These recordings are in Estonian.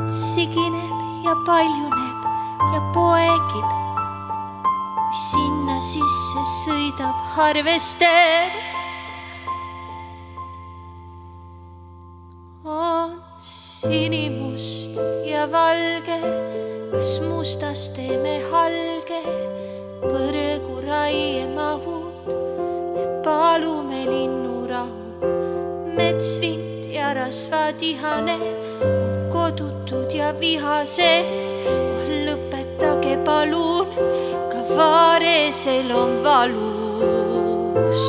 sigineb ja paljuneb ja poegib, kui sinna sisse sõidab harvester. On sinimust ja valge, kas mustas teeme halge, põrgu raiemahud, me palume linnurahu. Metsvint ja rasvatihane on kodutud ja vihased. Lõpetage palun, ka Vaaresel on valus.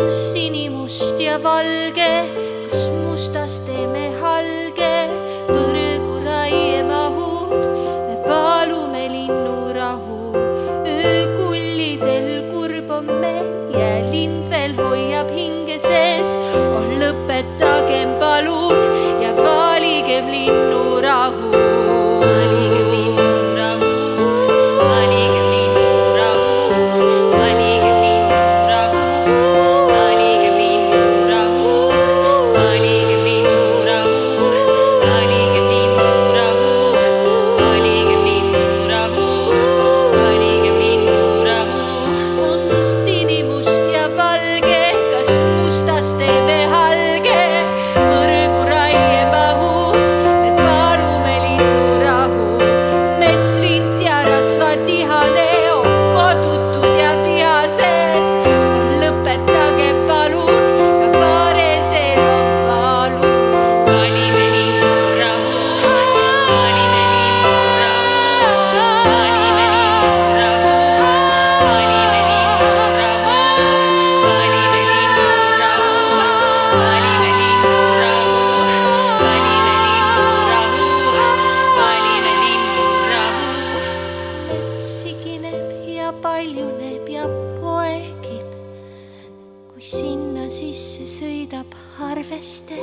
Sinimust ja valge, kas mustas teeme halge, põrgu raiemahud, me palume linnurahu. Öökullidel kurb on meil ja lind veel hoiab hinge sees. Lõpetagem palun ja valigem linnurahu. Paljuneb ja poegib, kui sinna sisse sõidab harvester.